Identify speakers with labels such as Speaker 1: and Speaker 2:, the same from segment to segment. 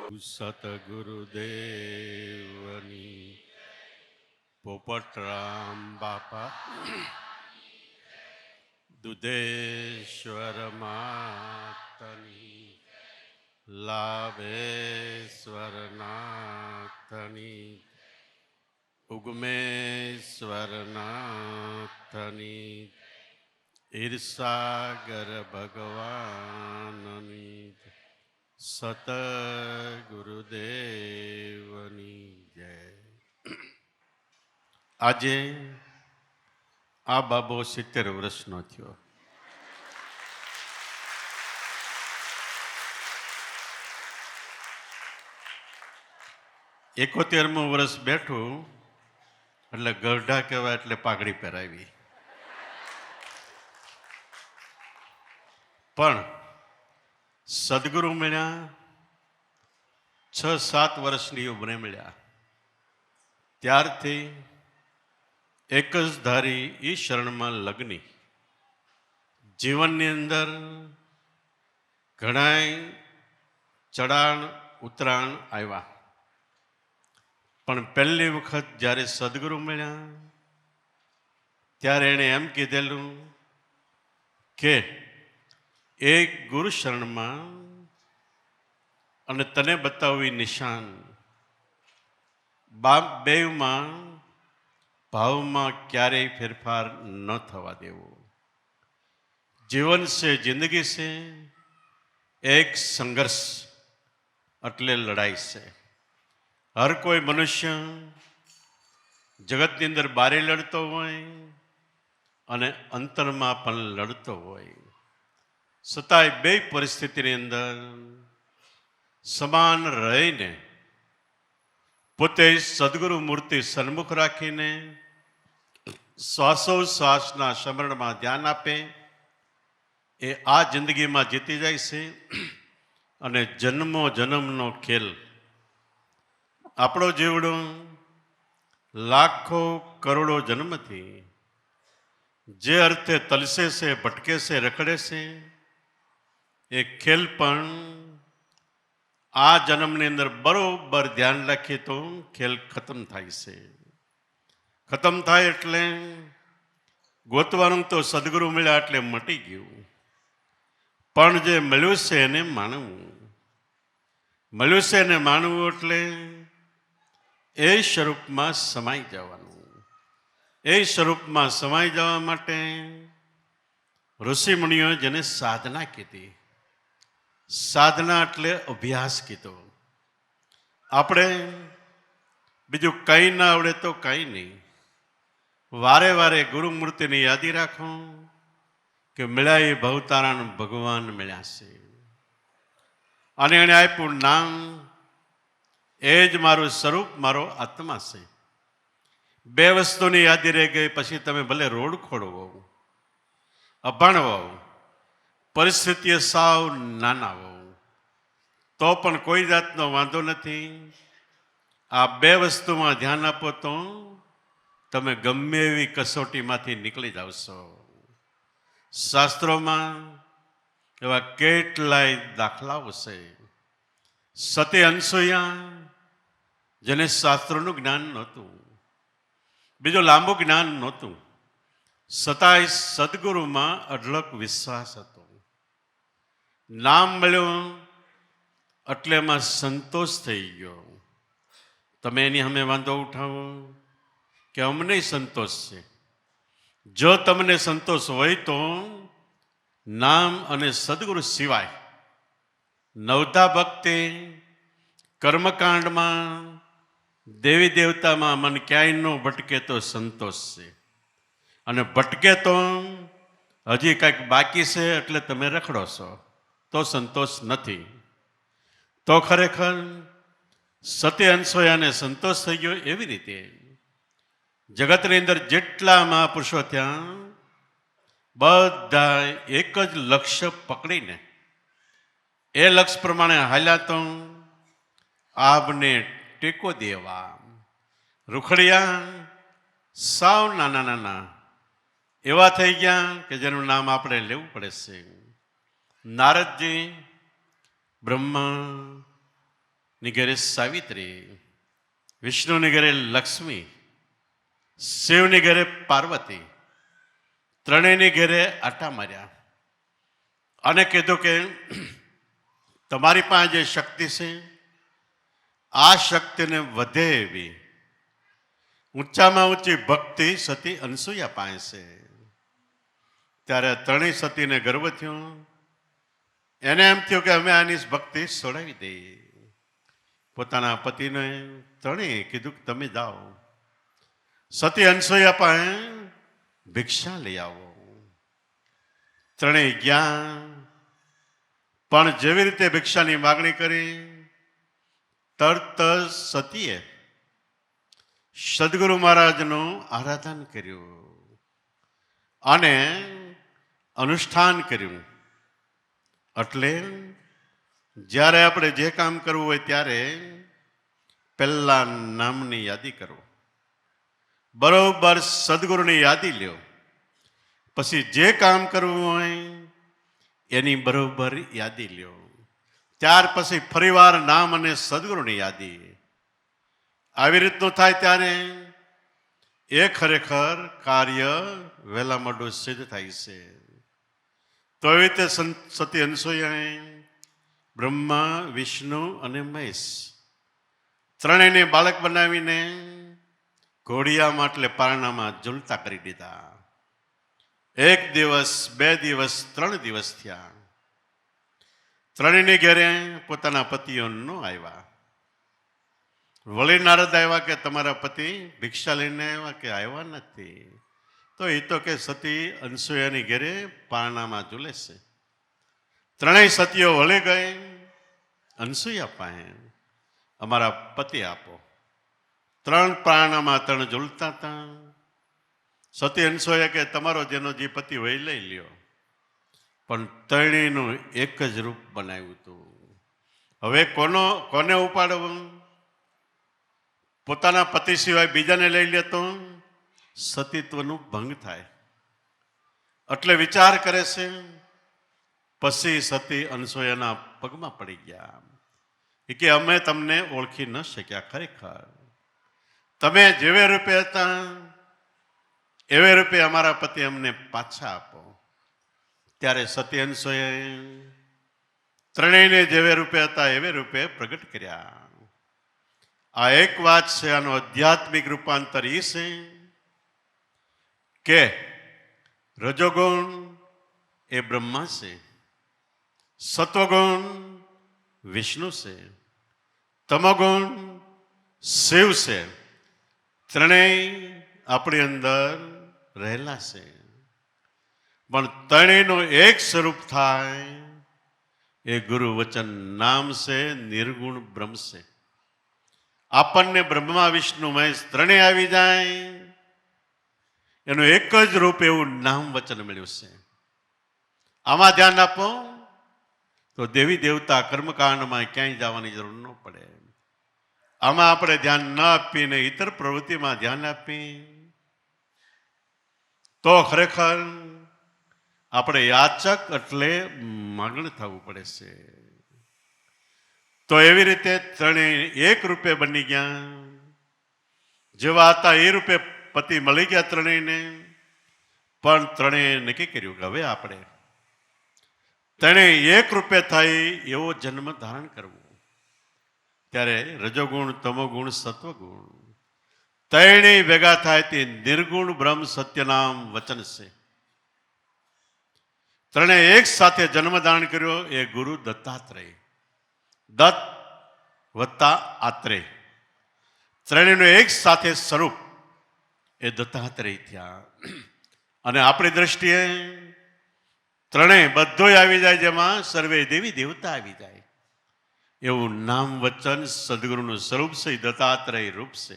Speaker 1: સતગુરુદેવની પોપટરામ બાપા દુધેશ્વર માતની લાભેશ્વર નાથની ઉગમેશ્વર નાથની ઈર્ષાગર ભગવાનની સતગુરુદેવની જય. આજે આ બાબો 70 વર્ષનો થયો. એકોતેરમું વર્ષ બેઠું એટલે ગરઢા કહેવાય એટલે પાઘડી પહેરાવી. પણ સદગુરુ મળ્યા 6-7 વર્ષની ઉંમરે મળ્યા. ત્યારથી એક જ ધારી ઈ શરણમાં લગ્ની. જીવનની અંદર ઘણાય ચડાણ ઉતરાણ આવ્યા, પણ પહેલી વખત જ્યારે સદગુરુ મળ્યા ત્યારે એણે એમ કીધેલું કે એક ગુરુ શરણમાં અને તને બતાવી નિશાન, બાપ બેવમાં ભાવમાં ક્યારેય ફેરફાર ન થવા દેવો. જીવન છે, જિંદગી છે, એક સંઘર્ષ એટલે લડાઈ છે. હર કોઈ મનુષ્ય જગતની અંદર બારે લડતો હોય અને અંતરમાં પણ લડતો હોય, છતાંય બે પરિસ્થિતિની અંદર સમાન રહીને પોતે સદગુરુ મૂર્તિ સન્મુખ રાખીને શ્વાસોશ્વાસના સ્મરણમાં ધ્યાન આપે એ આ જિંદગીમાં જીતી જાય છે. અને જન્મો જન્મનો ખેલ આપણો જીવડો લાખો કરોડો જન્મથી જે અર્થે તલસે છે, ભટકે છે, રખડે છે, એ ખેલ પણ આ જન્મની અંદર બરોબર ધ્યાન રાખીએ તો ખેલ ખતમ થાય છે. ખતમ થાય એટલે ગોતવાનું તો સદગુરુ મળ્યા એટલે મટી ગયું, પણ જે મળ્યું છે એને માનવું. મળ્યું છે એને માનવું એટલે એ સ્વરૂપમાં સમાઈ જવાનું. એ સ્વરૂપમાં સમાઈ જવા માટે ઋષિમુનિઓએ જેને સાધના કીધી. સાધના એટલે અભ્યાસ કીધો. આપણે બીજું કંઈ ના આવડે તો કંઈ નહીં, વારે વારે ગુરુમૂર્તિની યાદી રાખો કે મળ્યા એ ભવતારણ ભગવાન મળ્યા છે અને એને આપ્યું નામ, એ જ મારું સ્વરૂપ, મારો આત્મા છે. બે વસ્તુની યાદી રહી ગઈ પછી તમે ભલે રોડ ખોડવો, અભણ હોવ, પરિસ્થિતિએ સાવ નાના હોવ, તો પણ કોઈ જાતનો વાંધો નથી. આ બે વસ્તુમાં ધ્યાન આપો તો તમે ગમે એવી કસોટીમાંથી નીકળી જાવશો. શાસ્ત્રોમાં એવા કેટલાય દાખલાઓ છે. સતી અનસૂયા, જેને શાસ્ત્રોનું જ્ઞાન નહોતું, બીજું લાંબુ જ્ઞાન નહોતું, છતાંય સદગુરુમાં અઢળક વિશ્વાસ હતો. નામ મળ્યું એટલે એમાં સંતોષ થઈ ગયો. તમે એની સામે વાંધો ઉઠાવો કે અમને સંતોષ છે. જો તમને સંતોષ હોય તો નામ અને સદગુરુ સિવાય નવધા ભક્તિ, કર્મકાંડમાં, દેવી દેવતામાં મન ક્યાંય ન ભટકે તો સંતોષ છે. અને ભટકે તો હજી કંઈક બાકી છે એટલે તમે રખડો છો, તો સંતોષ નથી. તો ખરેખર સતી અનસૂયાને સંતોષ થઈ ગયો. એવી રીતે જગતની અંદર જેટલા મહાપુરુષો ત્યાં બધા એક જ લક્ષ્ય પકડીને એ લક્ષ્ય પ્રમાણે હાલ્યા તો આપને ટેકો દેવા. રૂખડિયા સાવ નાના નાના એવા થઈ ગયા કે જેનું નામ આપણે લેવું પડે છે. નારદજી બ્રહ્મા ની ઘરે સાવિત્રી, વિષ્ણુની ઘરે લક્ષ્મી, શિવની ઘરે પાર્વતી, ત્રણેયની ઘરે આટા માર્યા અને કીધું કે તમારી પાસે જે શક્તિ છે આ શક્તિને વધે એવી ઊંચામાં ઊંચી ભક્તિ સતી અનસૂયા પાસે છે. ત્યારે ત્રણેય સતીને ગર્વ થયો. એને એમ થયું કે અમે આની ભક્તિ છોડાવી દઈએ. પોતાના પતિને ત્રણેય કીધું કે તમે જાઓ, સતી અનસૂયા પાસે ભિક્ષા લઈ આવો. ત્રણેય ગયા, પણ જેવી રીતે ભિક્ષાની માગણી કરી તરત સતીએ સદગુરુ મહારાજનું આરાધન કર્યું અને અનુષ્ઠાન કર્યું. એટલે જ્યારે આપણે જે કામ કરવું હોય ત્યારે પહેલા નામની યાદી કરો, બરોબર સદગુરુની યાદી લ્યો, પછી જે કામ કરવું હોય એની બરોબર યાદી લ્યો. ત્યાર પછી ફરીવાર નામ અને સદગુરુની યાદી. આવી રીતનું થાય ત્યારે એ ખરેખર કાર્ય વહેલા મોડું સિદ્ધ થાય છે. તો એવી રીતે સતી અનસૂયાએ બ્રહ્મા, વિષ્ણુ અને મહેશ ત્રણેયને બાળક બનાવીને ઘોડિયામાં એટલે પારણામાં ઝૂલતા કરી દીધા. 1 દિવસ, 2 દિવસ, 3 દિવસ થયા. ત્રણેયને ઘેરે પોતાના પતિઓ ન આવ્યા. વળી નારદ આવ્યા કે તમારા પતિ ભિક્ષા લઈને આવ્યા કે આવ્યા નથી. તો એ તો કે સતી અનસૂયાની ઘેરે પારણામાં ઝૂલે છે. ત્રણેય સતીઓ વળી ગઈ અનસૂયા પાસે, અમારા પતિ આપો. 3 પારણામાં 3 ઝૂલતા હતા. સતી અનસૂયા કે તમારો જેનો જે પતિ હોય લઈ લ્યો. પણ ત્રણેયનું એક જ રૂપ બનાવ્યું હતું. હવે કોને ઉપાડવું? પોતાના પતિ સિવાય બીજાને લઈ લેતો સતીત્વનું ભંગ થાય. એટલે વિચાર કરે છે. પછી સતી અનસૂયાના પગમાં પડી ગયા કે અમે તમને ઓળખી ન શક્યા. ખરેખર તમે જેવે રૂપે હતા એવે રૂપે અમારા પતિ અમને પાછા આપો. ત્યારે સતી અનસૂયાએ ત્રણેયને જેવે રૂપે હતા એવે રૂપે પ્રગટ કર્યા. આ એક વાત છે. આનો આધ્યાત્મિક રૂપાંતર એ છે કે રજોગુણ એ બ્રહ્મા છે, સત્વગુણ વિષ્ણુ છે, તમોગુણ શિવ છે. ત્રણેય આપણી અંદર રહેલા છે. પણ ત્રણેયનું એક સ્વરૂપ થાય એ ગુરુ વચન નામ છે, નિર્ગુણ બ્રહ્મ છે. આપણને બ્રહ્મા, વિષ્ણુ, મહેશ ત્રણેય આવી જાય એનું એક જ રૂપ એવું નામ વચન મળ્યું છે. આમાં ધ્યાન આપો તો દેવી દેવતા કર્મકાંડમાં ક્યાંય જવાની જરૂર ન પડે. આમાં આપણે ધ્યાન ન આપીને ઇતર પ્રવૃત્તિમાં ધ્યાન આપી તો ખરેખર આપણે યાચક એટલે મગ્ન થવું પડે છે. તો એવી રીતે ત્રણેય એક રૂપે બની ગયા. જેવા હતા એ રૂપે પતિ મળી ગયા ત્રણેયને. પણ ત્રણેય નક્કી કર્યું કે હવે આપણે ત્રણેય એક રૂપે થઈ એવો જન્મ ધારણ કરવો. ત્યારે રજોગુણ, તમોગુણ, સત્વગુણ ત્રણેય ભેગા થાય તે નિર્ગુણ બ્રહ્મ સત્યનામ વચન છે. ત્રણેય એક સાથે જન્મ ધારણ કર્યો એ ગુરુ દત્તાત્રેય. દત્ત વત્તા આત્રેય ત્રણેયનું એક સાથે સ્વરૂપ એ દત્તાત્રેય થયા. અને આપણી દ્રષ્ટિએ ત્રણેય બધું આવી જાય, જેમાં સર્વે દેવી દેવતા આવી જાય એવું નામ વચન સદગુરુનું સ્વરૂપ છે. દત્તાત્રેય રૂપ છે.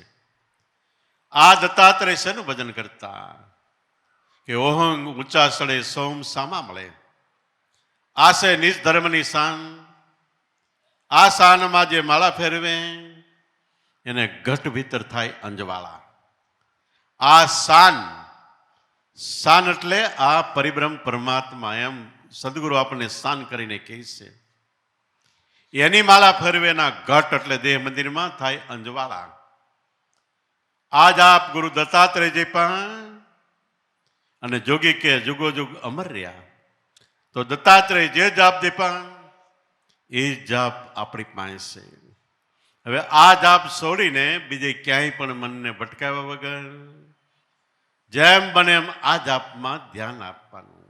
Speaker 1: આ દત્તાત્રેય શેનું ભજન કરતા કે ઓહંગ ઊંચા સડે સોમ સામા મળે. આ છે નિજ ધર્મની શાન. આ શાનમાં જે માળા ફેરવે એને ઘટ ભીતર થાય અંજવાળા. આ શાન એટલે આ પરિબ્રહ્મ પરમાત્મા એમ સદગુરુ આપણને શાન કરીને કહે છે. એની માલા ફેરવેના ઘટ એટલે દેહ મંદિરમાં થાય અંજવાળા. આ જાપ ગુરુ દત્તાત્રેય જપ્યા અને જોગી કે જુગો જુગ અમર રહ્યા. તો દત્તાત્રેય જે જાપ જપ્યા એ જાપ આપણી પાસે છે. હવે આ જાપ છોડીને બીજે ક્યાંય પણ મનને ભટકાવ્યા વગર જેમ બને એમ આ જાપમાં ધ્યાન આપવાનું.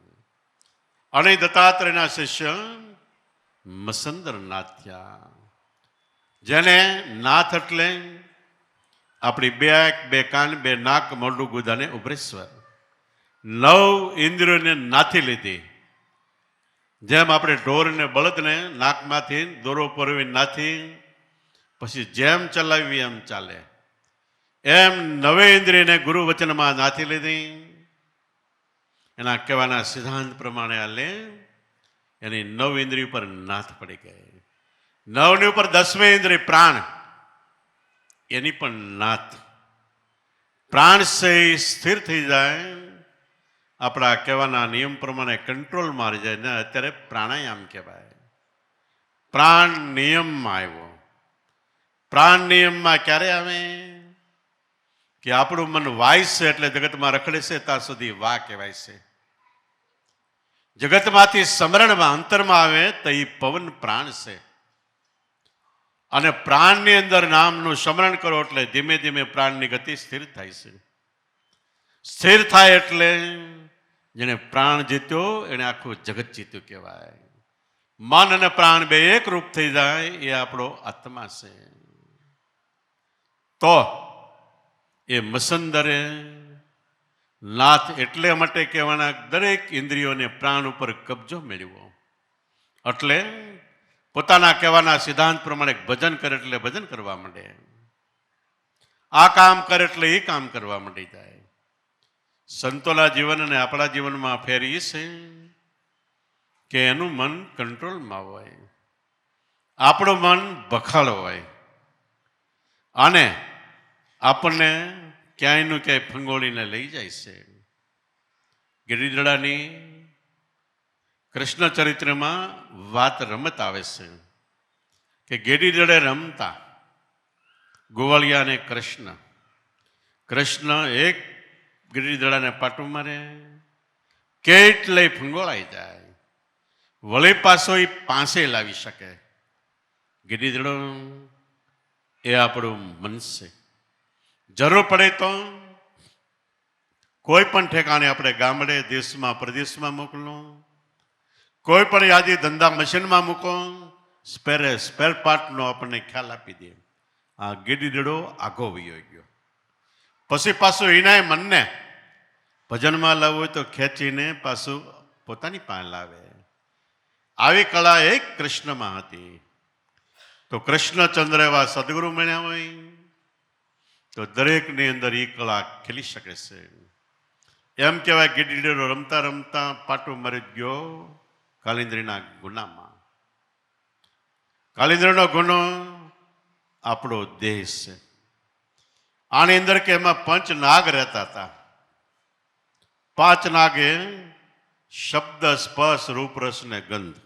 Speaker 1: અને દત્તાત્રેયના શિષ્ય મસંદર નાથ થયા. જેને નાથ એટલે આપણી બે આંખ, બે કાન, બે નાક, મોઢું, ગુદાને ઉભરેશ્વર 9 ઇન્દ્રિયોને નાથી લીધી. જેમ આપણે ઢોરને બળદને નાકમાંથી દોરો પરવી નાથી પછી જેમ ચલાવી એમ ચાલે, એમ 9 ઇન્દ્રિયને ગુરુ વચનમાં નાથી લીધી. એના કહેવાના સિદ્ધાંત પ્રમાણે હાલે એની 9 ઇન્દ્રિય ઉપર નાથ પડી ગઈ. 9ની ઉપર 10મી ઇન્દ્રિય પ્રાણ, એની પણ નાથ. પ્રાણ સે સ્થિર થઈ જાય, આપણા કહેવાના નિયમ પ્રમાણે કંટ્રોલ મારી જાય ને અત્યારે પ્રાણાયામ કહેવાય. પ્રાણ નિયમમાં આવ્યો. પ્રાણ નિયમમાં ક્યારે આવે કે આપણું મન વાય છે એટલે જગતમાં રખડે છે ત્યાં સુધી વા કહેવાય છે. જગતમાંથી સમરણમાં અંતરમાં આવે તો એ પવન પ્રાણ છે. અને પ્રાણની અંદર નામનું સ્મરણ કરો એટલે ધીમે ધીમે પ્રાણની ગતિ સ્થિર થાય છે. સ્થિર થાય એટલે જેને પ્રાણ જીત્યો એને આખું જગત જીત્યું કહેવાય. મન અને પ્રાણ બે એક રૂપ થઈ જાય એ આપણો આત્મા છે. તો એ મસંદરે નાથ એટલે માટે કહેવાના દરેક ઇન્દ્રિયોને પ્રાણ ઉપર કબજો મેળવ્યો. એટલે પોતાના કહેવાના સિદ્ધાંત પ્રમાણે ભજન કરે એટલે ભજન કરવા માંડે, આ કામ કરે એટલે એ કામ કરવા માંડી જાય. સંતોના જીવન અને આપણા જીવનમાં ફેર એ છે કે એનું મન કંટ્રોલમાં હોય, આપણું મન બખાડ હોય અને આપણને ક્યાંયનું ક્યાંય ફંગોળીને લઈ જાય છે. ગિરિધડાની કૃષ્ણ ચરિત્રમાં વાત રમત આવે છે કે ગિરિધડે રમતા ગોવાળિયા અને કૃષ્ણ એક ગિરિધડાને પાટું મારે, કેટલાય ફંગોળાઈ જાય, વળી પાછો એ પાસે લાવી શકે. ગિરિધડો એ આપણું મન છે. જરૂર પડે તો કોઈ પણ ઠેકાણે આપણે ગામડે, દેશમાં, પ્રદેશમાં મોકલો, કોઈ પણ યાદી ધંધા મશીનમાં મૂકો, સ્પેર પાર્ટનો આપણને ખ્યાલ આપી દે. આ ગિરિધડો આગો વયો ગયો. પછી પાછું એના મનને ભજનમાં લાવવું હોય તો ખેંચીને પાછું પોતાની પાસે લાવે. આવી કળા એક કૃષ્ણમાં હતી. તો કૃષ્ણચંદ્ર એવા સદગુરુ મળ્યા હોય તો દરેકની અંદર એ કળા ખીલી શકે છે. એમ કહેવાય ગિરિધડો રમતા રમતા પાટું મરી ગયો કાલિંદ્રીના ગુનામાં. કાલિંદ્રનો ગુનો આપણો દેહ છે. આની અંદર કે એમાં 5 નાગ રહેતા હતા. 5 નાગે શબ્દ, સ્પર્શ, રૂપ, રસ ને ગંધ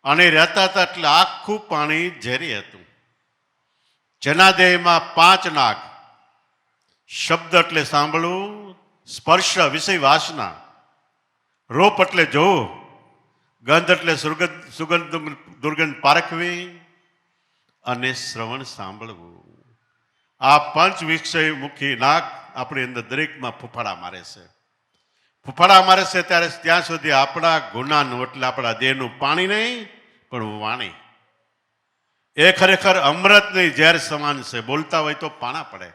Speaker 1: અને રહેતા હતા. એટલે આખું પાણી ઝેરી હતું. જેના દેહમાં 5 નાગ, શબ્દ એટલે સાંભળવું, સ્પર્શ વિષય વાસના, રૂપ એટલે જોવું, ગંધ એટલે સુગંધ દુર્ગંધ પારખવી અને શ્રવણ સાંભળવું. આ 5 વિષય મુખી નાગ આપણી અંદર દરેકમાં ફૂફાડા મારે છે. ફૂફાડા મારે છે ત્યારે ત્યાં સુધી આપણા ગુનાનું એટલે આપણા દેહનું પાણી નહીં પણ વાણી એ ખરેખર અમૃતની ઝેર સમાન છે. બોલતા હોય તો પાણા પડે.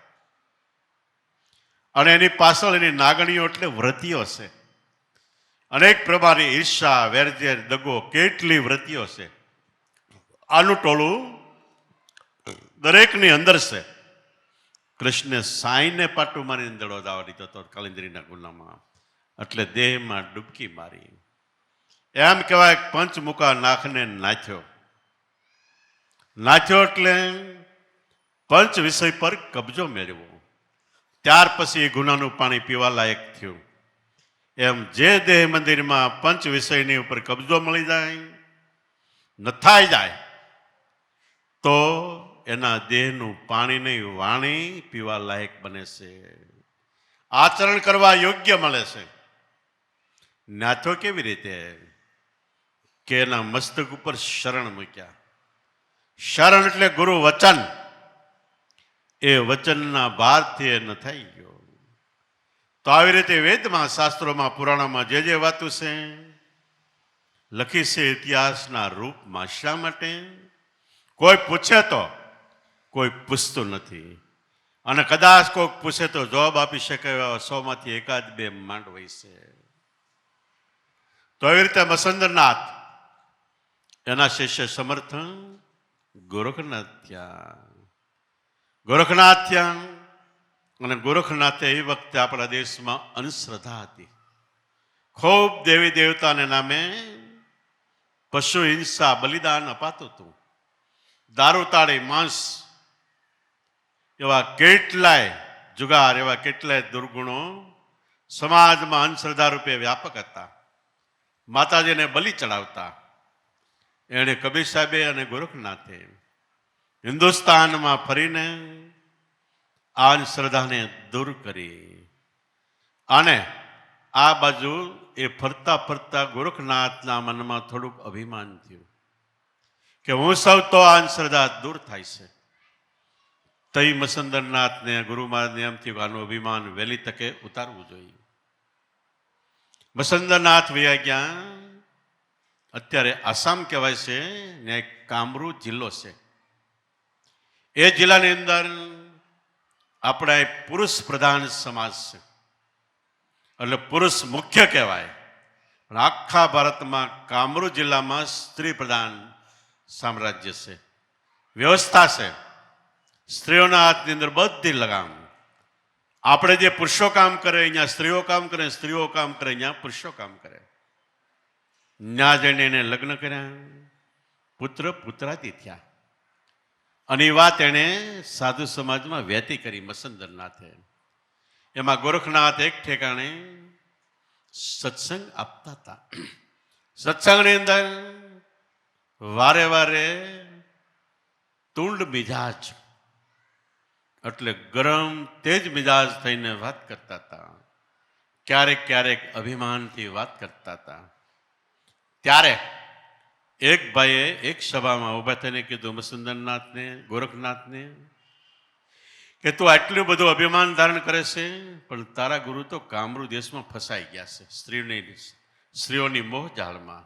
Speaker 1: અને એની પાછળ એની નાગણીઓ એટલે વ્રતિઓ છે. અનેક પ્રકારની ઈર્ષા, વેરઝેર, દગો, કેટલી વ્રતિઓ છે. આનું ટોળું દરેકની અંદર છે. કૃષ્ણે સાઈને પાટું મારીને દડો દાવા દીધો હતો કાલિંદ્રીના ગુનામાં. એટલે દેહમાં ડૂબકી મારી. એમ કહેવાય પંચમુખા નાખને નાથ્યો. નાથ્યો એટલે પંચ વિષય પર કબજો મેળવ્યો. ત્યાર પછી એ ગુનાનું પાણી પીવા લાયક થયું. એમ જે દેહ મંદિરમાં પંચ વિષયની ઉપર કબજો મળી જાય, નથાઈ જાય તો એના દેહનું પાણી નહીં વાણી પીવા લાયક બને છે, આચરણ કરવા યોગ્ય મળે છે. નાથો કેવી રીતે? કે એના મસ્તક ઉપર શરણ મૂક્યા. શરણ એટલે ગુરુ વચન. એ વચનના ભારથી એ ન થઈ ગયો. તો આવી રીતે વેદમાં, શાસ્ત્રોમાં, પુરાણોમાં જે વાતો છે લખી છે ઇતિહાસના રૂપમાં. શા માટે? કોઈ પૂછે તો કોઈ પૂછતું નથી, અને કદાચ કોઈ પૂછે તો જવાબ આપી શકે 100માંથી એકાદ બે માંડ હોય છે. તો એવી રીતે મસંદરનાથ એના શિષ્ય સમર્થ ગોરખનાથ થયા. ગોરખનાથ થયા અને ગોરખનાથે એ વખતે આપણા દેશમાં અંધશ્રદ્ધા હતી. ખૂબ દેવી દેવતાને નામે પશુ હિંસા, બલિદાન અપાતું હતું. દારૂ તાળી, માંસ, એવા કેટલાય જુગાર, એવા કેટલાય દુર્ગુણો સમાજમાં અંધશ્રદ્ધા રૂપે વ્યાપક હતા. માતાજીને બલિ ચડાવતા. એણે કબીર સાહેબે અને ગોરખનાથે હિન્દુસ્તાનમાં ફરીને આ અંધશ્રદ્ધાને દૂર કરી. અને આ બાજુ એ ફરતા ફરતા ગોરખનાથના મનમાં થોડુંક અભિમાન થયું કે હું સૌ તો આ અંધશ્રદ્ધા દૂર થાય છે. તઈ મસંદરનાથને ગુરુ મહારાજને એમ થયું આનું અભિમાન વહેલી તકે ઉતારવું જોઈએ. મસંદરનાથ વયા ગયા. અત્યારે આસામ કહેવાય છે, ને કામરૂ જિલ્લો છે. એ જિલ્લાની અંદર આપણા પુરુષ પ્રધાન સમાજ છે, એટલે પુરુષ મુખ્ય કહેવાય. પણ આખા ભારતમાં કામરૂ જિલ્લામાં સ્ત્રી પ્રધાન સામ્રાજ્ય છે, વ્યવસ્થા છે. સ્ત્રીઓના હાથની અંદર બધી લગામ. આપણે જે પુરુષો કામ કરે અહીંયા સ્ત્રીઓ કામ કરે, સ્ત્રીઓ કામ કરે અહીંયા પુરુષો કામ કરે. ત્યાં જઈને એને લગ્ન કર્યા, પુત્ર પુત્રાદી થયા. અને એ વાત એણે સાધુ સમાજમાં વહેતી કરી મસંદરનાથે. એમાં ગોરખનાથ એક ઠેકાણે સત્સંગ આપતા હતા. સત્સંગની અંદર વારે વારે તુંડ મિજાજ, એટલે ગરમ તેજ મિજાજ થઈને વાત કરતા હતા. ક્યારેક ક્યારેક અભિમાનથી વાત કરતા હતા. ત્યારે એક ભાઈએ એક સભામાં ઊભા થઈને કીધું મસંદરનાથને, ગોરખનાથને, કે તું આટલું બધું અભિમાન ધારણ કરે છે, પણ તારા ગુરુ તો કામરૂ દેશમાં ફસાઈ ગયા છે સ્ત્રીઓની મોહ જાળમાં.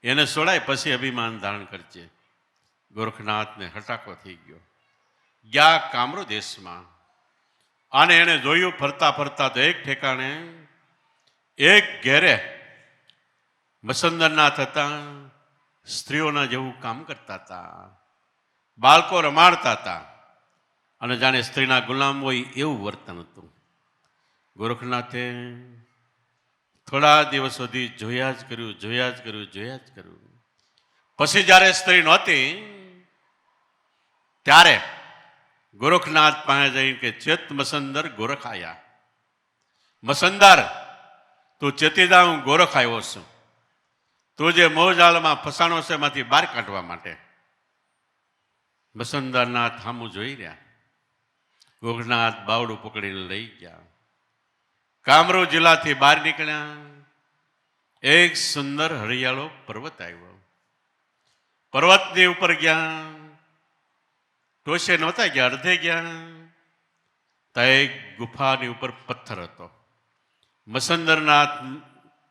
Speaker 1: એને છોડાય પછી અભિમાન ધારણ કરજે. ગોરખનાથને હટાકો થઈ ગયો. ગયા કામરૂ દેશમાં, અને એને જોયું ફરતા ફરતા તો એક ઠેકાણે એક ઘેરે મસંદરનાથ હતા. સ્ત્રીઓના જેવું કામ કરતા હતા, બાળકો રમાડતા હતા, અને જાણે સ્ત્રીના ગુલામ હોય એવું વર્તન હતું. ગોરખનાથે થોડા દિવસ સુધી જોયા જ કર્યું. પછી જ્યારે સ્ત્રી નહોતી ત્યારે ગોરખનાથ પાસે જઈને કે ચેત મસંદર ગોરખ આયા. મસંદર તું ચેતી જા, હું ગોરખ આવ્યો છું. તું જે મોહજાળમાં ફસાણો છે એમાંથી બહાર કાઢવા માટે. મસંદરનાથ સામું જોઈ રહ્યા. ગોરખનાથ બાવડું પકડીને લઈ ગયા. કામરૂ જિલ્લાથી બહાર નીકળ્યા. એક સુંદર હરિયાળો પર્વત આવ્યો. પર્વતની ઉપર ગયા. ટોશે નહોતા ગયા, અડધે ગયા. ત્યાં એક ગુફાની ઉપર પથ્થર હતો. મસંદરનાથ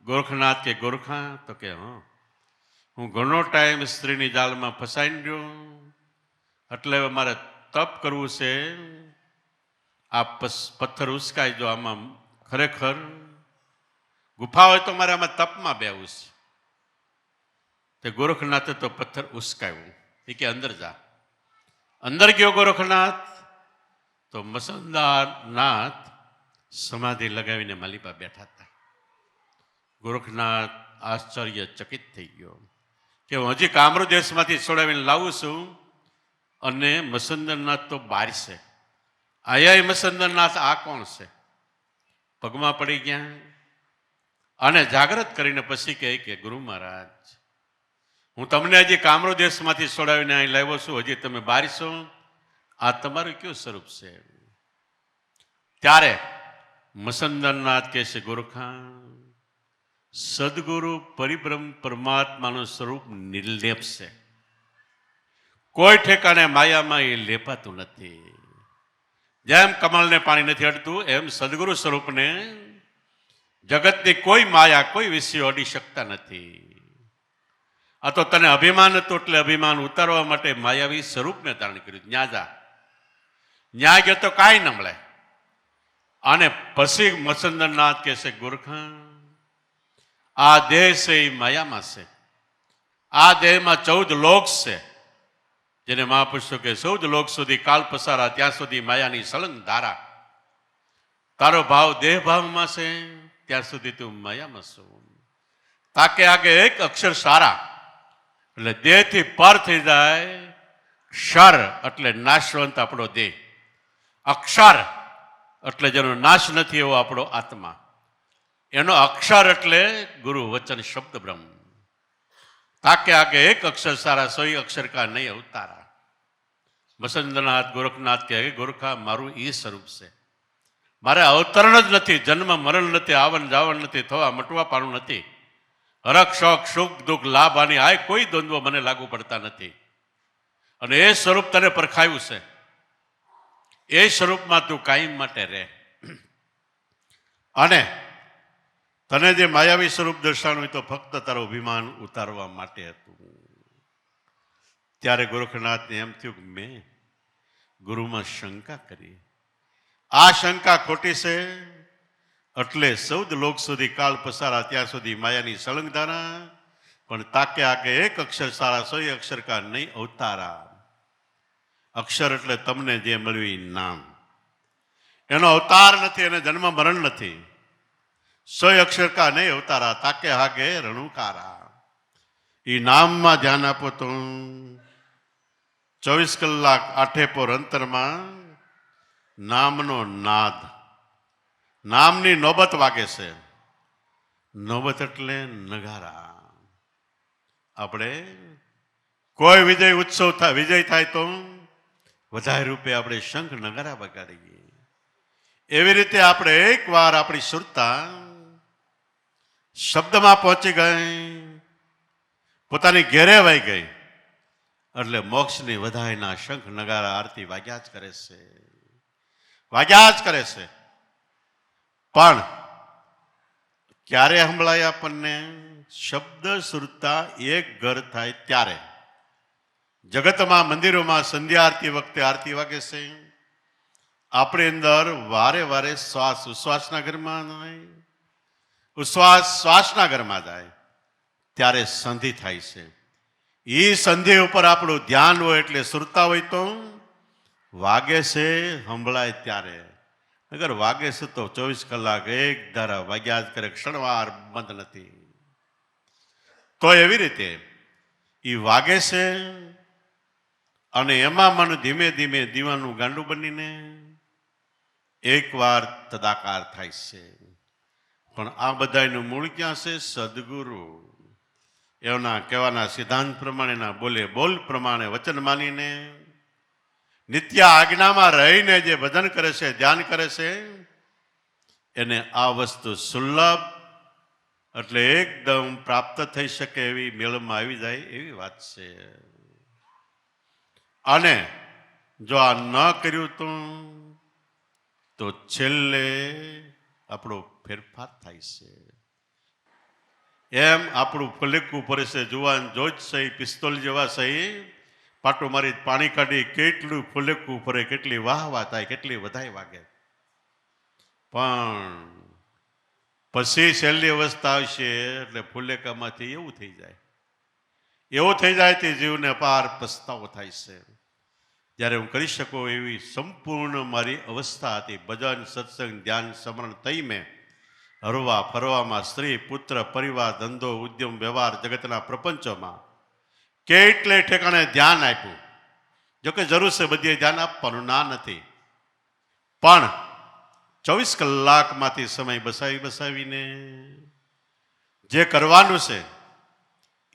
Speaker 1: ગોરખનાથ કે ગોરખા? તો કે હા, હું ઘણો ટાઈમ સ્ત્રીની જાળમાં ફસાઈ ગયો, એટલે મારે તપ કરવું છે. આ પથ્થર ઉસકાઈ જો, આમાં ખરેખર ગુફા હોય તો મારે આમાં તપમાં બેવું છે. તે ગોરખનાથે તો પથ્થર ઉસકાયું. એ કે અંદર જા. અંદર ગયો ગોરખનાથ તો મસંદરનાથ સમાધિ લગાવીને માલિપા બેઠા હતા. ગોરખનાથ આશ્ચર્યચકિત થઈ ગયો કે હું હજી કામરૂ દેશમાંથી છોડાવીને લાવું છું, અને મસંદરનાથ તો બહાર છે. આયા મસંદરનાથ, આ કોણ છે? પગમાં પડી ગયા અને જાગૃત કરીને પછી કહે કે ગુરુ મહારાજ, હું તમને હજી કામરો દેશમાંથી છોડાવીને અહીં લાવ્યો છું, હજી તમે બહાર છો, આ તમારું કયું સ્વરૂપ છે? ત્યારે મસંદરનાથ કહે છે, ગોરખા, સદગુરુ પરિબ્રહ્મ પરમાત્માનું સ્વરૂપ નિર્લેપ છે. કોઈ ઠેકાણે માયામાં એ લેપાતું નથી. જેમ કમળને પાણી નથી અડતું, એમ સદગુરુ સ્વરૂપને જગતની કોઈ માયા, કોઈ વિષયો અડી શકતા નથી. આ તો તને અભિમાન હતું એટલે અભિમાન ઉતારવા માટે માયાવી સ્વરૂપને ધારણ કર્યું. ન્યા જા, ન્યા ગયો તો કાંઈ ન મળે. અને પછી મસંદરનાથ કહે છે, ગોરખા, આ દેહ છે એ માયામાં છે. આ દેહમાં 14 લોક છે, જેને મહાપુરુષો કે 14 લોક સુધી કાલ પસારા, ત્યાં સુધી માયાની સળંગ ધારા. તારો ભાવ દેહ ભાવમાં છે, ત્યાં સુધી તું માયામાં છું. તાકે આગે એક અક્ષર સારા, એટલે દેહથી પર થઈ જાય. ક્ષર એટલે નાશવંત આપણો દેહ, અક્ષર એટલે જેનો નાશ નથી એવો આપણો આત્મા. એનો અક્ષર એટલે ગુરુ વચન શબ્દ બ્રહ્મ. તાકે આગે એક અક્ષર સારા, સોઈ અક્ષર કા નહીં અવતારા. મસંદરનાથ ગોરખનાથ કહે, ગોરખા, મારું એ સ્વરૂપ છે. મારે અવતરણ જ નથી, જન્મ મરણ નથી, આવન જાવન નથી, થવા મટવા પાણું નથી. હરખ શોખ સુખ દુઃખ લાભ હાનિ આ કોઈ દ્વંદ્વ મને લાગુ પડતા નથી. અને એ સ્વરૂપ તને પરખાયું છે. એ સ્વરૂપમાં તું કાયમ માટે રહે. અને તને જે માયાવી સ્વરૂપ દર્શાવ્યું હોય તો ફક્ત તારું અભિમાન ઉતારવા માટે હતું. ત્યારે ગોરખનાથને એમ થયું કે મેં ગુરુમાં શંકા કરી. આ શંકા ખોટી છે, એટલે 14 લોક સુધી કાલ પસારા, ત્યાં સુધી માયાની સળંગ ધારા. પણ તાકે આગે એક અક્ષર સારા, સોય અક્ષર કા નહીં અવતારા. અક્ષર એટલે તમને જે મળ્યું એ નામ, એનો અવતાર નથી, એને જન્મ મરણ નથી. સોય અક્ષર કા નહીં અવતારા, તાકે હાગે રણુકારા. એ નામમાં ધ્યાન આપો તો 24 કલાક 8 પોર અંતરમાં નામનો નાદ, નામની નોબત વાગે છે. નોબત એટલે નગારા. આપણે કોઈ વિજય ઉત્સવ થાય, વિજય થાય તો વધારે રૂપે આપણે શંખ નગારા વગાડીએ. એવી રીતે આપણે એકવાર આપણી સુરતા શબ્દમાં પહોંચી ગઈ, પોતાની ઘેરે વહી ગઈ, એટલે મોક્ષની વધાઈના શંખ નગારા આરતી વાગ્યા જ કરે છે, વાગ્યા જ કરે છે. પણ ક્યારે સંભળાય આપણને? શબ્દ સુરતા એક ઘર થાય ત્યારે. જગતમાં મંદિરોમાં સંધ્યા આરતી વખતે આરતી વાગે છે. આપણી અંદર વારે વારે શ્વાસ ઉશ્વાસના ઘરમાં જાય, ઉશ્વાસ શ્વાસના ઘરમાં જાય, ત્યારે સંધિ થાય છે. એ સંધિ ઉપર આપણું ધ્યાન હોય એટલે સુરતા હોય તો વાગે છે, સંભળાય ત્યારે. અગર વાગે છે તો 24 કલાક એક ધારા વાગ્યા જ કરે, ક્ષણવાર બંધ નથી. તો એવી રીતે એ વાગે છે અને એમાં મન ધીમે ધીમે દીવાનું ગાંડું બનીને એકવાર તદાકાર થાય છે. પણ આ બધાનું મૂળ ક્યાં છે? સદગુરુ. એના કહેવાના સિદ્ધાંત પ્રમાણેના બોલે બોલ પ્રમાણે વચન માનીને નિત્ય આજ્ઞામાં રહીને જે ભજન કરે છે, ધ્યાન કરે છે, એને આ વસ્તુ સુલભ એટલે એકદમ પ્રાપ્ત થઈ શકે એવી મેળમાં આવી જાય એવી વાત છે. અને જો આ ન કર્યું તો છેલ્લે આપણો ફેરફાર થાય છે. એમ આપણું ફલેકું પડે છે. જુવાન જોજ સહી પિસ્તોલ જેવા સહી પાટો મારી પાણી કાઢી કેટલું ફલેકું ફરે, કેટલી વાહ વાહ થાય, કેટલી વધાઈ વાગે. પણ પછી છેલ્લી અવસ્થા આવશે એટલે ફુલેકામાંથી એવું થઈ જાય, એવું થઈ જાય તે જીવને પાર પસ્તાવો થાય છે. જ્યારે હું કરી શકું એવી સંપૂર્ણ મારી અવસ્થા હતી. ભજન સત્સંગ ધ્યાન સ્મરણ થઈ મેં હરવા ફરવામાં, સ્ત્રી પુત્ર પરિવાર ધંધો ઉદ્યમ વ્યવહાર જગતના પ્રપંચોમાં કેટલે ઠેકાણે ધ્યાન આપ્યું. જોકે જરૂર છે બધે ધ્યાન આપવાનું, ના નથી, પણ 24 કલાકમાંથી સમય બસાવીને જે કરવાનું છે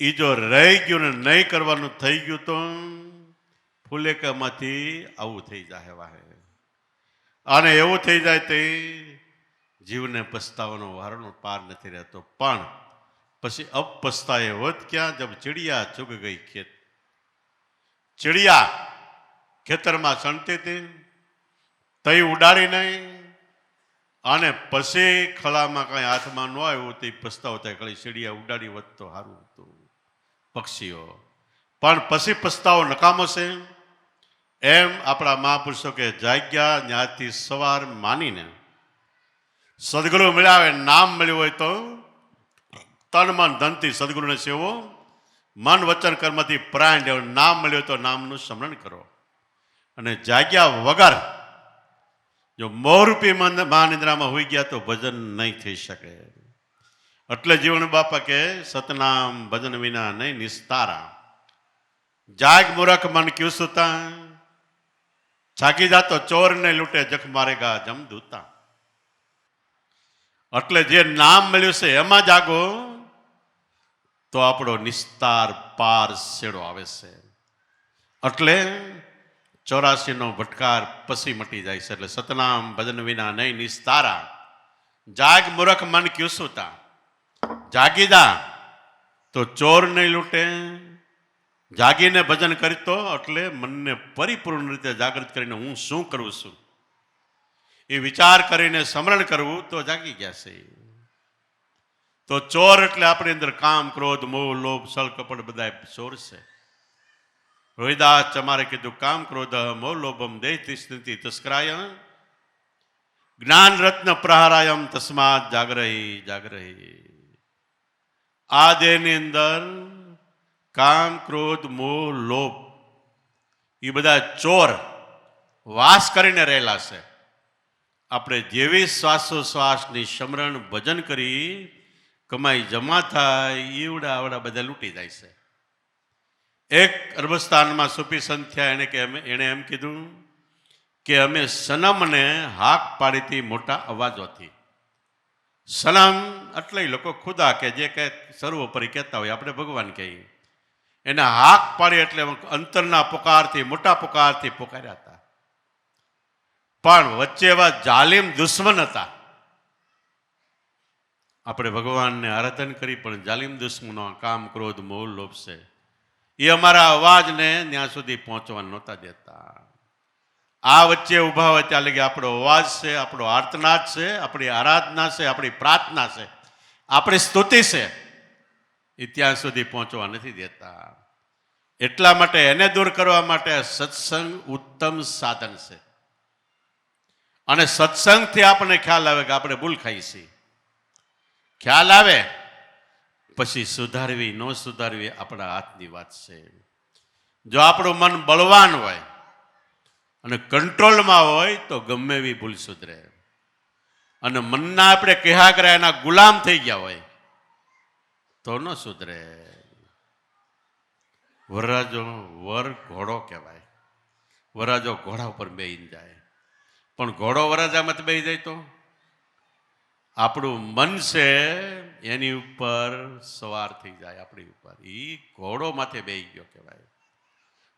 Speaker 1: એ જો રહી ગયું ને નહીં કરવાનું થઈ ગયું તો ફુલેકામાંથી આવું થઈ જાય વાહે. અને એવું થઈ જાય તે જીવને પસ્તાવાનો વારનો પાર નથી રહેતો. પણ પછી અબ પસ્તાએ હોત ક્યાં જબ ચિડિયા ચુગ ગઈ ખેત. ચિડિયા ખેતરમાં સણતી હતી તઈ ઉડાડી નહીં અને પછી ખળામાં કઈ હાથમાં ન આવ્યું તે પસ્તાવો થાય કળી ચિડિયા ઉડાડી હોત તો સારું હતું. પક્ષીઓ પણ પછી પસ્તાવો નકામો છે. એમ આપણા મહાપુરુષો કે જાગ્યા જ્ઞાતિ સવાર માનીને સદગુરુ મળ્યા હોય, નામ મળ્યું હોય તો તન મન ધનથી સદગુરુને સેવો, મન વચન કર્મથી પ્રાણ લેવો. નામ મળ્યું તો નામનું સ્મરણ કરો. અને જાગ્યા વગર જો મોહરૂપી મહાનિદ્રામાં હોઈ ગયા તો ભજન નહીં થઈ શકે. એટલે જીવન બાપા કે સતનામ ભજન વિના નહીં નિસ્તારા. જાગ મૂરખ મન ક્યુ સુતા, જાગી જા તો ચોર ને લૂંટે જખ મારેગા જમદૂતા. એટલે જે નામ મળ્યું છે એમાં જાગો તો આપણો નિસ્તાર પાર શેડો આવે છે. એટલે 84 નો ભટકાર પછી મટી જાય છે. એટલે સતનામ ભજન વિના નહીં નિસ્તારા. જાગ મૂરખ મન ક્યુ સુતા, જાગી જા તો ચોર નહીં લૂંટે. જાગીને ભજન કરતો એટલે મનને પરિપૂર્ણ રીતે જાગૃત કરીને હું શું કરું છું એ વિચાર કરીને સ્મરણ કરવું તો જાગી ગયા છે. તો ચોર એટલે આપણી અંદર કામ ક્રોધ મોહ લોભ છળ કપટ બધા ચોર છે. રોહિદાસ ચમારે કીધું કામ ક્રોધ મોહ લોભમ દેહ તિષ્ઠિ તસ્કરાય જ્ઞાન રત્ન પ્રહારાયમ તસ્માત જાગરહી જાગરહી. આ દેહની અંદર કામ ક્રોધ મોહ લોભ એ બધા ચોર વાસ કરીને રહેલા છે. આપણે જેવી શ્વાસોશ્વાસની સ્મરણ ભજન કરી કમાઈ જમા થાય એવડા આવડા બધા લૂંટી જાય છે. એક અરબસ્તાનમાં સુફી સંત થયા, એણે એમ કીધું કે અમે સનમને હાક પાડી હતી મોટા અવાજોથી. સનમ એટલે લોકો ખુદા કે જે કંઈ સર્વોપરી કહેતા હોય, આપણે ભગવાન કહીએ. એને હાક પાડી એટલે અંતરના પુકારથી મોટા પુકારથી પુકાર્યા હતા. પણ વચ્ચે એવા જાલિમ દુશ્મન હતા. આપણે ભગવાનને આરાધન કરી પણ જાલિમ દુશ્મનો કામ ક્રોધ મોહ લોભ છે એ અમારા અવાજને ત્યાં સુધી પહોંચવા નહોતા દેતા. આ વચ્ચે ઊભા હોય ત્યાં લગી આપણો અવાજ છે, આપણો આર્તનાદ છે, આપણી આરાધના છે, આપણી પ્રાર્થના છે, આપણી સ્તુતિ છે એ ત્યાં સુધી પહોંચવા નથી દેતા. એટલા માટે એને દૂર કરવા માટે સત્સંગ ઉત્તમ સાધન છે. અને સત્સંગથી આપણને ખ્યાલ આવે કે આપણે ભૂલ ખાઈ છીએ. ખ્યાલ આવે પછી સુધારવી ન સુધારવી આપણા હાથની વાત છે. જો આપણું મન બળવાન હોય અને કંટ્રોલમાં હોય તો ગમે એવી ભૂલ સુધરે. અને મનના આપણે કહ્યા કર્યા એના ગુલામ થઈ ગયા હોય તો ન સુધરે. વરરાજો વર ઘોડો કહેવાય. વરરાજો ઘોડા ઉપર બેહીને જાય, પણ ઘોડો વરરાજામાં બેહી જાય તો આપણું મન છે એની ઉપર સવાર થઈ જાય, આપણી ઉપર. એ ઘોડો માથે બેહી ગયો કહેવાય.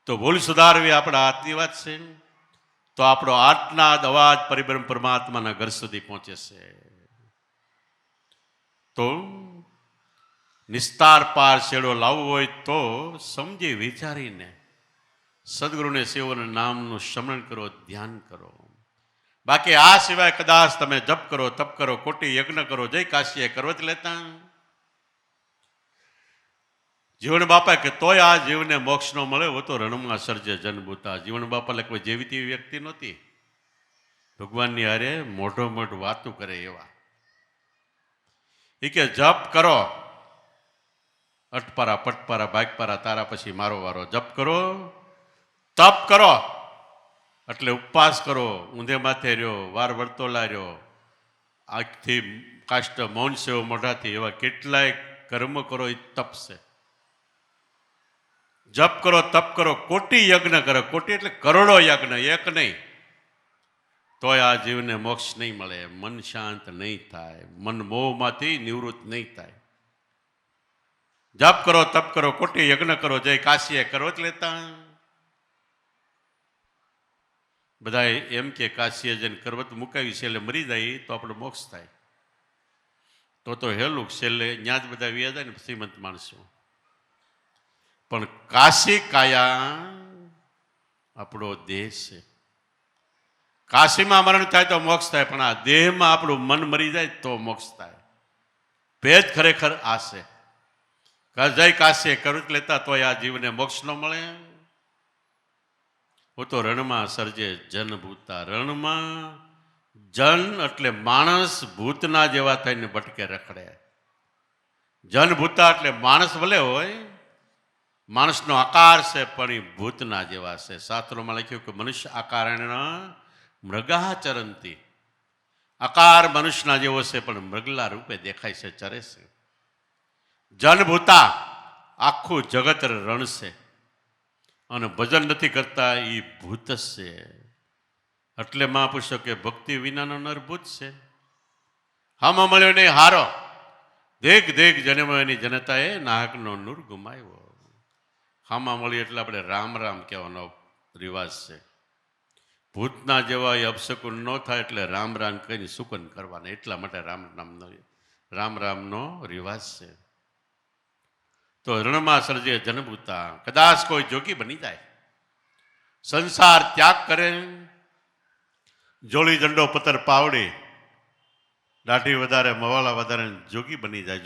Speaker 1: તો ભૂલ સુધારવી આપણા હાથની વાત છે. તો આપણો આર્તનાદ અવાજ પરિબ્રહ્મ પરમાત્માના ઘર સુધી પહોંચે છે. તો નિસ્તાર પાર શેડો લાવવો હોય તો સમજી વિચારીને સદગુરુને સેવન નામનું સ્મરણ કરો, ધ્યાન કરો. બાકી આ સિવાય કદાચ તમે જપ કરો, તપ કરો, કોટી યજ્ઞ કરો, જય કાશીએ કરવત લેતા. જીવન બાપા કે તોય આ જીવને મોક્ષ ન મળે હો તો રણમાં સર્જે જનભૂતા. જીવન બાપા એટલે કોઈ જેવી તેવી વ્યક્તિ નહોતી. ભગવાનની હારે મોઢો મોઢ વાતું કરે એવા. એ કે જપ કરો, અટપારા પટપારા ભાગપારા તારા પછી મારો વારો. જપ કરો, તપ કરો એટલે ઉપવાસ કરો, ઊંધે માથે રહ્યો, વાર વર્તોલા રહ્યો, આંખથી કાષ્ટ મૌન સેવો મોઢાથી, એવા કેટલાય કર્મ કરો એ તપ છે. જપ કરો, તપ કરો, કોટી યજ્ઞ કરો. કોટી એટલે કરોડો યજ્ઞ, એક નહીં. તોય આ જીવને મોક્ષ નહીં મળે, મન શાંત નહીં થાય, મન મોહમાંથી નિવૃત્ત નહીં થાય. જપ કરો, તપ કરો, કોટી યજ્ઞ કરો, જય કાશીએ કરો જ લેતા. બધા એમ કે કાશીએ જઈને કરવત મુકાવી છેલ્લે મરી જાય તો આપણો મોક્ષ થાય. તો હેલું છેલ્લે ત્યાં જ બધા વ્યા જાય ને શ્રીમંત માણસો. પણ કાશી કાયા આપણો દેહ છે. કાશીમાં મરણ થાય તો મોક્ષ થાય, પણ આ દેહમાં આપણું મન મરી જાય તો મોક્ષ થાય. ભેદ ખરેખર આ છે. જય કાશીએ કરું લેતા તો આ જીવને મોક્ષ ન મળે. હું તો રણમાં સર્જે જન ભૂતા. રણમાં જન એટલે માણસ ભૂતના જેવા થઈને ભટકે રખડે. જન ભૂતા એટલે માણસ ભલે હોય, માણસનો આકાર છે પણ એ ભૂતના જેવા છે. શાસ્ત્રોમાં લખ્યું કે મનુષ્ય આકારના મૃગાચરંતી. આકાર મનુષ્યના જેવો છે પણ મૃગલા રૂપે દેખાય છે, ચરે છે. જનભૂતા આખું જગત રણ છે અને ભજન નથી કરતા એ ભૂત છે. એટલે મહાપુરુષો કે ભક્તિ વિનાનો નરભૂત છે. હામાં મળ્યો નહીં હારો, દેખ દેખ જન્મની જનતાએ નાહકનો નૂર ગુમાવ્યો. હામાં મળી એટલે આપણે રામ રામ કહેવાનો રિવાજ છે. ભૂતના જેવા એ અપશકુન ન થાય એટલે રામ રામ કહીને સુકન કરવાના. એટલા માટે રામ રામનો રિવાજ છે. તો રણમાં સર્જે જનભૂતા. કદાચ કોઈ જોગી બની જાય, સંસાર ત્યાગ કરે, જોડી દંડો પતર પાવડે, દાઢી વધારે મવાલા વધારે જોગી બની જાય.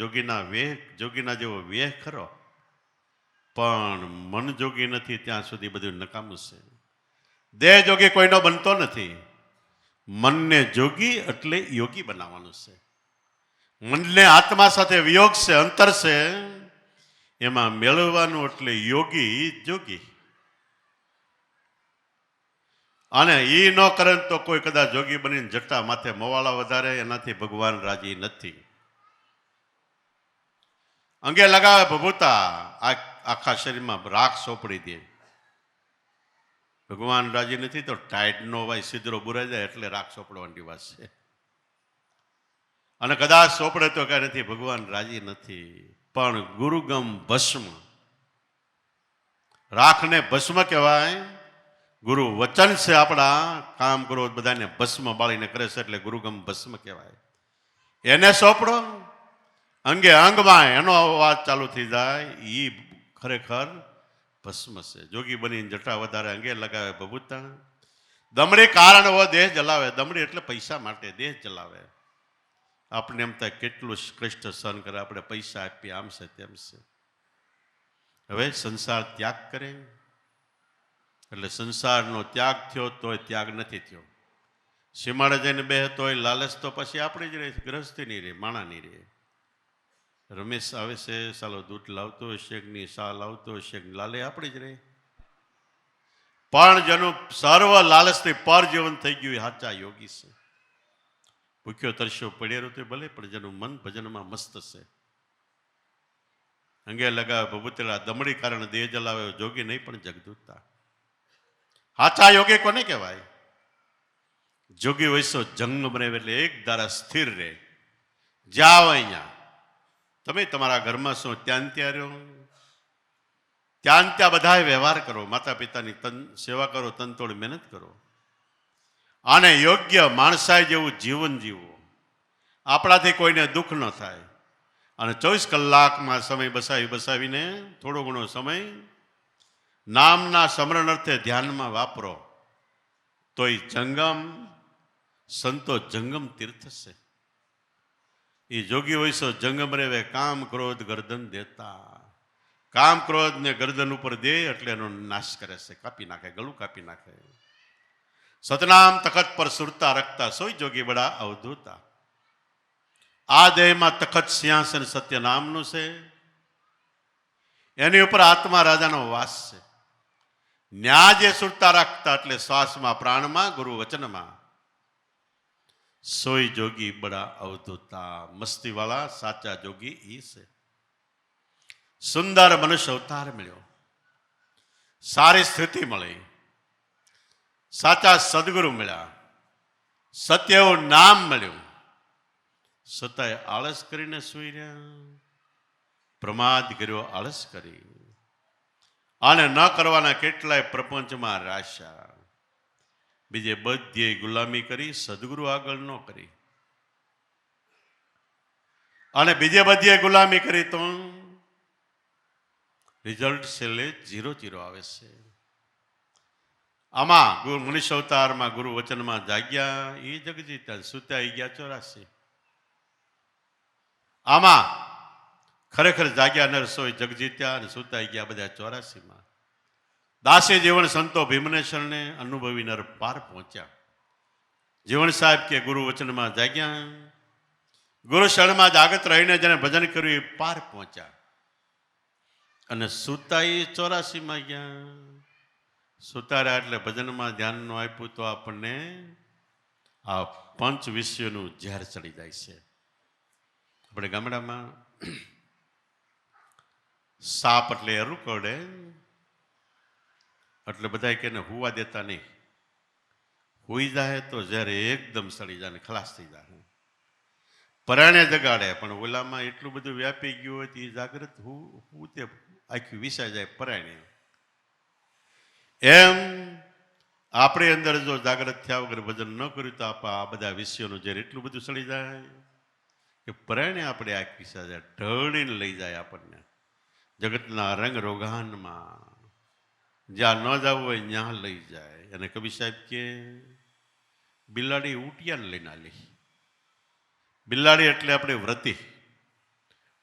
Speaker 1: જોગીના જેવો વેહ ખરો, પણ મન જોગી નથી ત્યાં સુધી બધું નકામું છે. દેહ જોગી કોઈનો બનતો નથી. મનને જોગી એટલે યોગી બનાવવાનું છે. મનને આત્મા સાથે વિયોગ છે, અંતર છે, એમાં મેળવવાનું એટલે યોગી જોગી. અને એ ન કરે તો કોઈ કદાચ જોગી બનીને જટા માથે મવાળા વધારે, એનાથી ભગવાન રાજી નથી. અંગે લગાવે ભભૂતા, આખા શરીરમાં રાખ સોંપડી દે. ભગવાન રાજી નથી તો ટાઈડનો વાય સિદરો બુરાઈ જાય એટલે રાખ સોંપડવાની વાત છે. અને કદાચ સોંપડે તો કઈ નથી, ભગવાન રાજી નથી. પણ ગુરુગમ ભસ્મ, રાખને ભસ્મ કહેવાય. ગુરુ વચન છે આપણા, કામ કરો બધાને ભસ્મ બાળીને કરે છે એટલે ગુરુગમ ભસ્મ કહેવાય. એને સોંપડો, અંગે અંગમાં એનો અવાજ ચાલુ થઈ જાય, એ ખરેખર ભસ્મ છે. જોગી બનીને જટા વધારે અંગે લગાવે ભભૂતા. દમડી કારણ હો દેહ જલાવે. દમડી એટલે પૈસા માટે દેહ જલાવે. આપણે એમ થાય કેટલું કષ્ટ સહન કરે, આપણે પૈસા આપીએ, આમ છે તેમ છે. હવે સંસાર ત્યાગ કરે એટલે સંસારનો ત્યાગ થયો તોય ત્યાગ નથી થયો. સીમાડે જઈને બે તોય લાલચ તો પછી આપણી જ રહે, ગ્રહસ્થી નહીં રહે, માણા નહીં રહે. રમેશ આવે છે, સાલો દૂધ લાવતો હશે કે નહીં, સા લાવતો હશે કે લાલે આપણી જ રહે. પણ જેનું સર્વ લાલચથી પર જીવન થઈ ગયું સાચા યોગી છે. ભૂખ્યો તરસ્યો પડ્યો તો ભલે, પણ જેનું મન ભજનમાં મસ્ત છે. અંગે લગાવે ભભૂતેલા. દમડી કારણ દેહ જલાવે જોગી નહીં પણ જગદૂતા. સાચા યોગી કોને કહેવાય? જોગી વૈસો જંગ બને એટલે એક ધારા સ્થિર રહે. જાઓ અહીંયા, તમે તમારા ઘરમાં છો ત્યાં ત્યાં રહ્યો, ત્યાં બધા વ્યવહાર કરો, માતા પિતાની સેવા કરો, તનતોડ મહેનત કરો અને યોગ્ય માણસાઈ જેવું જીવન જીવો. આપણાથી કોઈને દુઃખ ન થાય. અને 24 કલાકમાં સમય બસાવીને થોડો ઘણો સમય નામના સ્મરણ અર્થે ધ્યાનમાં વાપરો તો એ જંગમ સંતો જંગમ તીર્થ છે. એ જોગી હોય છો જંગમ રેવે કામ ક્રોધ ગરદન દેતા. કામ ક્રોધ ને ગરદન ઉપર દે એટલે એનો નાશ કરે છે, કાપી નાખે, ગળું કાપી નાખે. સતનામ તખત પર સુરતા રખતા સોય જોગી બડા અવધૂતા. આ દેહમાં તખત સિંહાસન સત્ય નામનું છે, એની ઉપર આત્મા રાજાનો વાસ છે. ન્યા જે સુરતા રાખતા એટલે શ્વાસમાં, પ્રાણમાં, ગુરુ વચનમાં, સોય જોગી બડા અવધૂતા. મસ્તી વાળા સાચા જોગી ઈ છે. સુંદર મનુષ્ય અવતાર મળ્યો, સારી સ્થિતિ મળી, સાચા સદગુરુ મળ્યા, સત્ય એવું નામ મળ્યું, છતાંય આળસ કરીને સુઈ રહ્યા. પ્રમાદ કર્યો આળસ કરી, અને ન કરવાના કેટલાય પ્રપંચમાં રાશા, બીજે બધે ગુલામી કરી, સદગુરુ આગળ ન કરી. અને બીજે બધે ગુલામી કરી તો રિઝલ્ટ છેલ્લે 0-0 આવે છે. આમાં ગુરુ મનુષ્ય અવતારમાં ગુરુ વચનમાં જાગ્યા એ જગજીતા, સુતા ગયા 84. આમાં ખરેખર જાગ્યા નર સોય જગજીત્યા અને સુતા ગયા બધા 84માં. દાસે જીવન સંતો ભીમને શરણે, અનુભવી નર પાર પહોંચ્યા. જીવન સાહેબ કે ગુરુ વચનમાં જાગ્યા, ગુરુ શરણમાં જાગૃત રહીને જેને ભજન કર્યું એ પાર પહોંચ્યા. અને સુતા એ 84માં ગયા. સુતાર્યા એટલે ભજનમાં ધ્યાન ન આપ્યું તો આપણને આ પંચ વિષયોનું ઝેર ચડી જાય છે. આપણે ગામડામાં સાપ એટલે એરું કરડે એટલે બધા કે હુવા દેતા નહીં. હુઈ જાય તો જ્યારે એકદમ સડી જાય ને ખલાસ થઈ જાય. પરાણે જગાડે, પણ ઓલામાં એટલું બધું વ્યાપી ગયું હોય તો એ જાગૃત હું તે આખી વિસાઈ જાય પરાણે. એમ આપણે અંદર જો જાગૃત થયા વગર ભજન ન કર્યું તો આ બધા વિષયોનું ઝેર એટલું બધું સડી જાય કે પરાણે આપણે આખી વિસા જાય, ઢળીને લઈ જાય આપણને જગતના રંગ રોગાનમાં. જ્યાં ન જવું હોય ત્યાં લઈ જાય. અને કવિ સાહેબ કે બિલાડી ઉટિયાને લઈને આલી. બિલાડી એટલે આપણે વ્રતિ.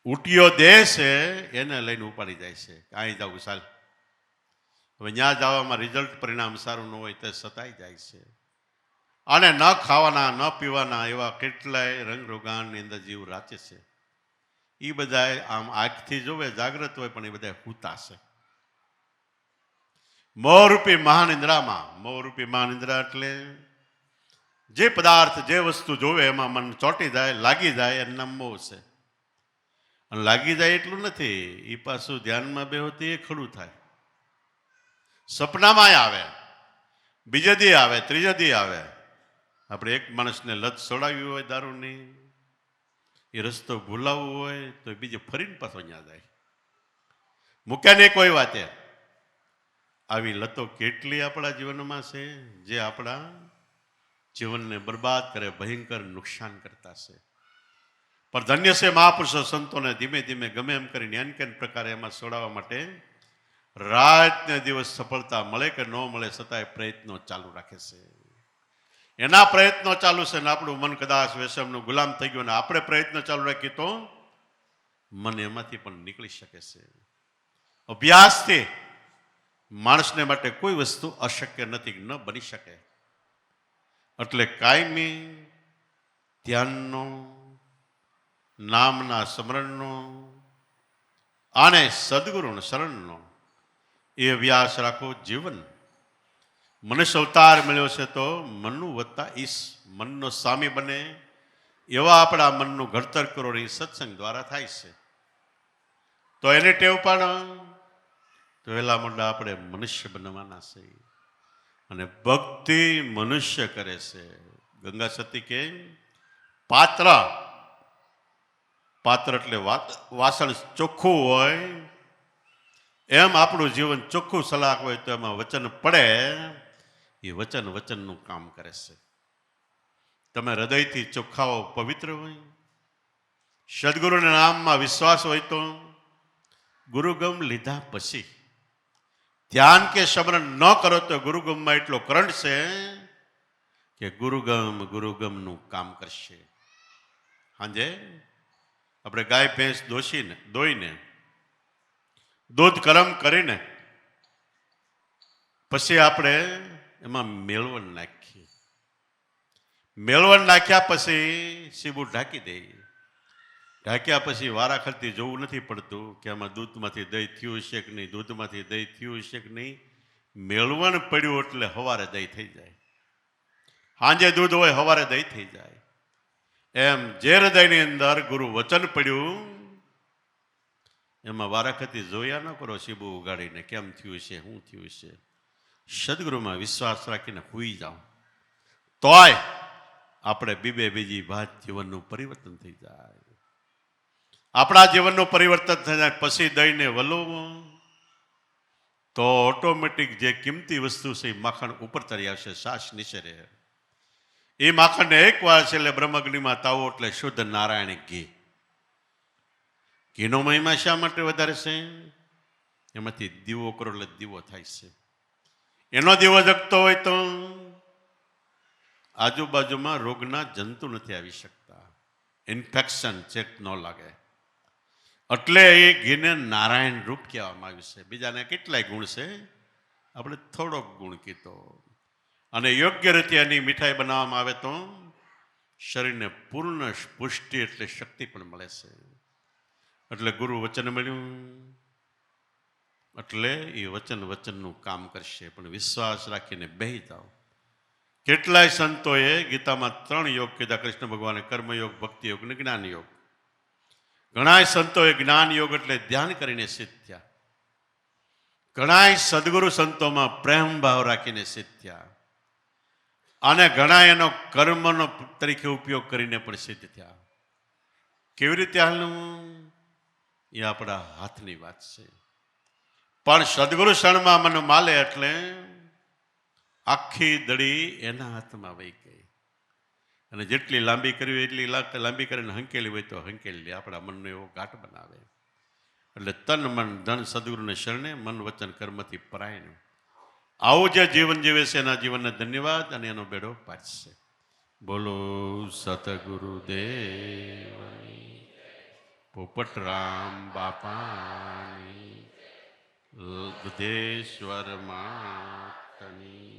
Speaker 1: ઉટિયો દે છે એને લઈને ઉપાડી જાય છે, કાંઈ જવું ચાલ. હવે ત્યાં જવામાં રિઝલ્ટ પરિણામ સારું ન હોય તો સતાઈ જાય છે. અને ન ખાવાના ન પીવાના એવા કેટલાય રંગ રોગાણની અંદર જીવ રાચે છે. એ બધા આમ આંખથી જોવે જાગ્રત હોય પણ એ બધા હૂતા છે. મોહરૂપી મહાનિંદ્રામાં, મોહરૂપી મહાનિંદ્રા એટલે જે પદાર્થ જે વસ્તુ જોવે એમાં મન ચોંટી જાય, લાગી જાય, એનું નામ મોહ છે. અને લાગી જાય એટલું નથી, એ પાછું ધ્યાનમાં બેહોતી એ ખડું થાય. સપનામાંય આવે, બીજે દી આવે, ત્રીજે દી આવે. આપણે એક માણસને લત છોડાવી હોય દારૂની, એ રસ્તો ભૂલાવવો હોય તો બીજે ફરીને પાછો ત્યાં જાય. મૂક્યા નહીં કોઈ વાતે. આવી લતો કેટલી આપણા જીવનમાં છે જે આપણા જીવનને બરબાદ કરે, ભયંકર નુકસાન કરતા છે. પણ ધન્ય છે મહાપુરુષો સંતોને ધીમે ધીમે ગમે એમ કરીને અનકેન પ્રકારે એમાં છોડાવવા માટે રાત ને દિવસ સફળતા મળે કે ન મળે છતાંય પ્રયત્નો ચાલુ રાખે છે. એના પ્રયત્નો ચાલુ છે ને આપણું મન કદાચ વ્યસનનું ગુલામ થઈ ગયું ને આપણે પ્રયત્નો ચાલુ રાખીએ તો મન એમાંથી પણ નીકળી શકે છે. અભ્યાસથી માણસને માટે કોઈ વસ્તુ અશક્ય નથી, ન બની શકે. એટલે કાયમી ધ્યાનનો, નામના સ્મરણનો અને સદગુરુનો શરણનો એ અભ્યાસ રાખો. જીવન મનુષ્ય અવતાર મળ્યો છે તો મનનું વત્તા ઈશ, મનનો સ્વામી બને એવા આપણા મનનું ઘડતર કરો એ સત્સંગ દ્વારા થાય છે. તો એને ટેવ પણ તો વહેલા મોડા આપણે મનુષ્ય બનવાના છે. અને ભક્તિ મનુષ્ય કરે છે. ગંગા સતી કે પાત્ર, પાત્ર એટલે વાસણ ચોખ્ખું હોય એમ આપણું જીવન ચોખ્ખું સલાહ હોય તો એમાં વચન પડે, એ વચન વચનનું કામ કરે છે. તમે હૃદયથી ચોખ્ખાઓ, પવિત્ર હોય, સદગુરુના નામમાં વિશ્વાસ હોય તો ગુરુગમ લીધા પછી ધ્યાન કે સ્મરણ ન કરો તો ગુરુગમમાં એટલો કરંટ છે કે ગુરુગમનું કામ કરશે. હાજે આપણે ગાય ભેંસ દોઈને દૂધ ગરમ કરીને પછી આપણે એમાં મેળવણ નાખીએ. મેળવણ નાખ્યા પછી સીબું ઢાંકી દઈએ. ઢાંક્યા પછી વારાખરતી જોવું નથી પડતું કે આમાં દૂધમાંથી દહીં થયું છે કે નહીં, દૂધમાંથી દહીં થયું છે કે નહીં. મેળવણ પડ્યું એટલે સવારે દહીં થઈ જાય. સાંજે દૂધ હોય સવારે દહીં થઈ જાય. એમ જે હૃદયની અંદર ગુરુ વચન પડ્યું એમાં વારાખરતી જોયા ન કરો સીબું ઉગાડીને કેમ થયું છે, શું થયું છે. સદગુરુમાં વિશ્વાસ રાખીને સૂઈ જાઓ તોય આપણે બીજી ભાત જીવનનું પરિવર્તન થઈ જાય. આપણા જીવનનું પરિવર્તન થઈ જાય પછી દહીંને વલોવું તો ઓટોમેટિક જે કિંમતી વસ્તુ છે એ માખણ ઉપર તરી આવશે, શ્વાસ નીચે રહે. એ માખણને એક વાર છે એટલે બ્રહ્મગ્નિમાં તાવો એટલે શુદ્ધ નારાયણ ઘી. ઘીનો મહિમા શા માટે વધારે છે? એમાંથી દીવો કરો એટલે દીવો થાય છે. એનો દીવો જગતો હોય તો આજુબાજુમાં રોગના જંતુ નથી આવી શકતા, ઇન્ફેક્શન ચેક ન લાગે. એટલે એ ઘીને નારાયણ રૂપ કહેવામાં આવ્યું છે. બીજાને કેટલાય ગુણ છે, આપણે થોડોક ગુણ કીધો. અને યોગ્ય રીતે એની મીઠાઈ બનાવવામાં આવે તો શરીરને પૂર્ણ પુષ્ટિ એટલે શક્તિ પણ મળે છે. એટલે ગુરુ વચન મળ્યું એટલે એ વચનનું કામ કરશે. પણ વિશ્વાસ રાખીને બેહી જાઓ. કેટલાય સંતોએ ગીતામાં 3 યોગ કીધા. કૃષ્ણ ભગવાને કર્મયોગ, ભક્તિ યોગ અને જ્ઞાન યોગ. ઘણાય સંતોએ જ્ઞાન યોગ એટલે ધ્યાન કરીને સિદ્ધ થયા. ઘણાય સદગુરુ સંતોમાં પ્રેમ ભાવ રાખીને સિદ્ધ થયા. અને ઘણા એનો કર્મનો તરીકે ઉપયોગ કરીને પણ સિદ્ધ થયા. કેવી રીતે હાલવું એ આપણા હાથની વાત છે. પણ સદગુરુ શરણમાં મન માલે એટલે આખી દડી એના હાથમાં વહી ગઈ. અને જેટલી લાંબી કરવી એટલી લાંબી કરીને હંકેલી હોય તો હંકેલી આપણા મનનો એવો ઘાટ બનાવે. એટલે તન મન ધન સદગુરુને શરણે મન વચન કર્મથી પરાયણ. આવું જે જીવન જીવે છે એના જીવનને ધન્યવાદ અને એનો બેડો પાછશે. બોલો સતગુરુદેવની, પોપટરામ બાપાની, બુધેશ્વર માતની,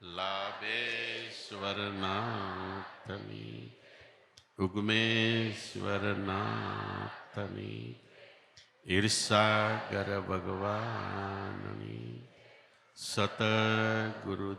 Speaker 1: લાભેશ્વર નાથની, ઉગમેશ્વર નાથની, ઈર્ષાગર ભગવાનની, સતગુરુદેવ